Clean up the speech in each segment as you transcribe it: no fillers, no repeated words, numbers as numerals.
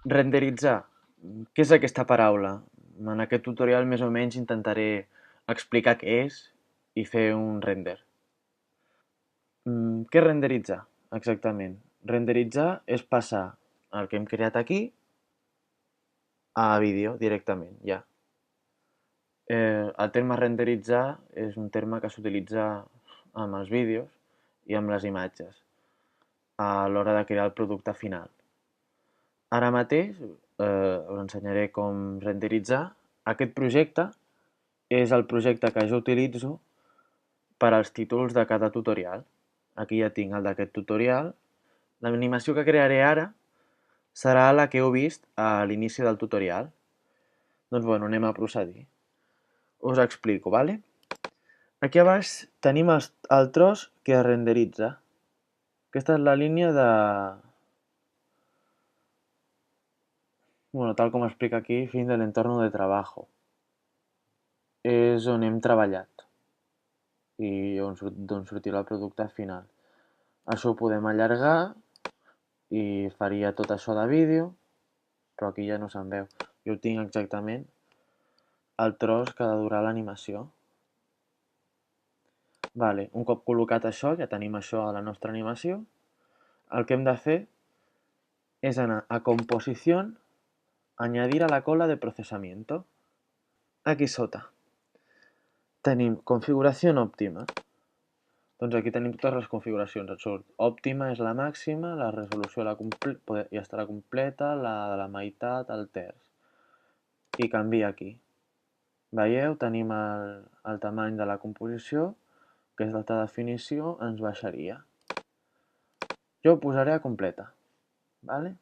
Renderitzar. Què és aquesta paraula? En aquest tutorial més o menys intentaré explicar què és i fer un render. Què és renderitzar? Exactament. Renderitzar és passar el que hem creat aquí a vídeo directament, ja. El terme renderitzar és un terme que s'utilitza amb els vídeos i amb les imatges a l'hora de crear el producte final. Ara mateix us ensenyaré com renderitzar. Aquest projecte és el projecte que jo utilitzo per als títols de cada tutorial. Aquí ja tinc el d'aquest tutorial. L'animació que crearé ara serà la que heu vist a l'inici del tutorial. Doncs bueno, anem a procedir. Us explico, ¿vale? Aquí a baix tenim el tros que es renderitza. Aquesta és la línia de... Bueno, tal com explica aquí, fin del entorno de trabajo. És on hem treballat i d'on sortirà el producte final. Això ho podem allargar i faria tot això de vídeo, però aquí ja no se'n veu. Jo tinc exactament el tros que ha de durar l'animació. Vale, un cop col·locat això, ja tenim això a la nostra animació, el que hem de fer és anar a Composició, añadir a la cola de procesamiento. Aquí sota tenim configuració òptima. Doncs aquí tenim totes les configuracions. Et surt òptima és la màxima, la resolució ja estarà completa, la de la meitat, el terç. I canvia aquí. Veieu? Tenim el tamany de la composició, que és d'alta definició, ens baixaria. Jo ho posaré a completa. Vale?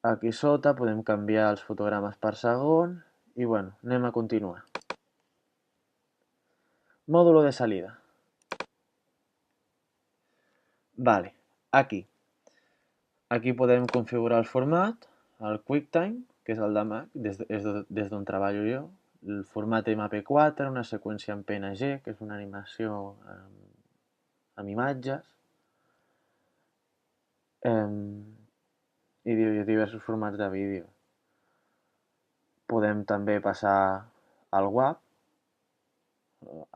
Aquí sota podem canviar els fotogrames per segon i bueno, anem a continuar. Módulo de salida. Vale, aquí. Aquí podem configurar el format, el QuickTime, que és el de Mac, des d'on treballo jo, el format MP4, una seqüència en PNG, que és una animació amb imatges, i diversos formats de vídeo. Podem també passar al WAV,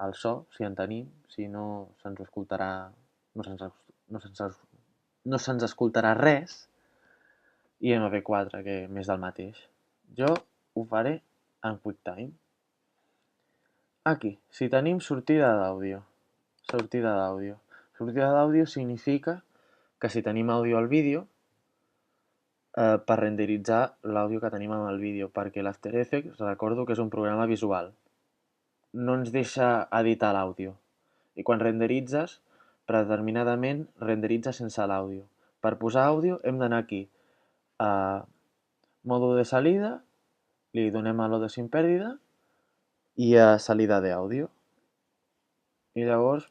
al so, si en tenim, si no se'ns escoltarà, no se'ns escoltarà res, i MP4, que més del mateix. Jo ho faré en QuickTime. Aquí, si tenim sortida d'àudio. Sortida d'àudio. Sortida d'àudio significa que si tenim àudio al vídeo, per renderitzar l'àudio que tenim amb el vídeo, perquè l'After Effects recordo que és un programa visual. No ens deixa editar l'àudio. I quan renderitzes, predeterminadament renderitza sense l'àudio. Per posar àudio hem d'anar aquí a mòdul de salida, li donem a l'ode sin pèrdida i a salida d'àudio. I llavors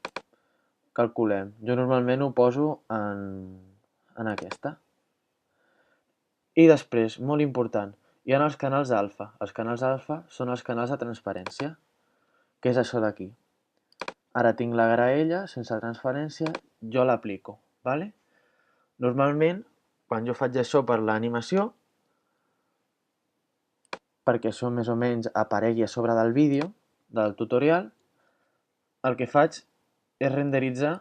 calculem. Jo normalment ho poso en aquesta. I després, molt important, hi ha els canals alfa. Els canals alfa són els canals de transparència, que és això d'aquí. Ara tinc la graella sense transparència, jo l'aplico, ¿vale? Normalment, quan jo faig això per l'animació, perquè això més o menys aparegui a sobre del vídeo, del tutorial, el que faig és renderitzar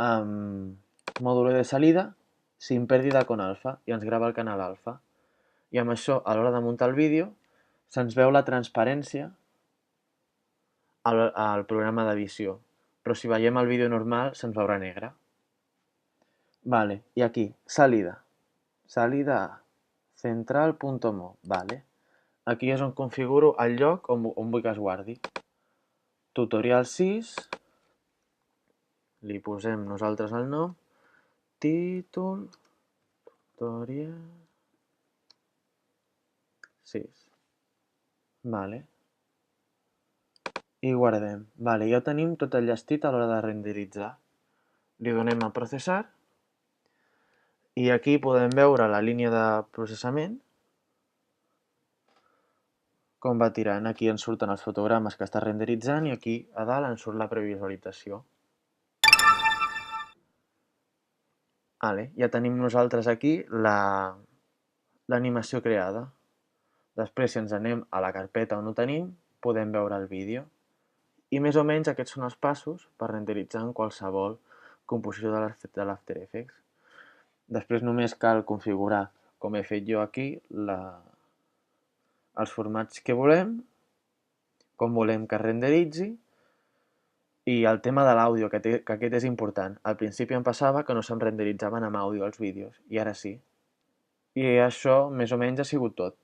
amb mòdul de salida sin pèrdida con alfa i ens grava el canal alfa. I amb això, a l'hora de muntar el vídeo, se'ns veu la transparència al programa d'edició. Però si veiem el vídeo normal, se'ns veurà negre. Vale, i aquí, salida. Salida a central.mo. Vale. Aquí és on configuro el lloc on vull que es guardi. Tutorial 6. Li posem nosaltres el nom. Títol. Tutorial 6. Vale. I guardem. Vale, ja tenim tot enllestit a l'hora de renderitzar. Li donem a processar i aquí podem veure la línia de processament, com va tirant. Aquí ens surten els fotogrames que està renderitzant i aquí a dalt ens surt la previsualització. Vale, ja tenim nosaltres aquí l'animació creada. Després, si ens anem a la carpeta on ho tenim, podem veure el vídeo. I més o menys aquests són els passos per renderitzar en qualsevol composició de l'After Effects. Després només cal configurar, com he fet jo aquí, els formats que volem, com volem que es renderitzi, i el tema de l'àudio, que aquest és important. Al principi em passava que no se'm renderitzaven amb àudio els vídeos, i ara sí. I això més o menys ha sigut tot.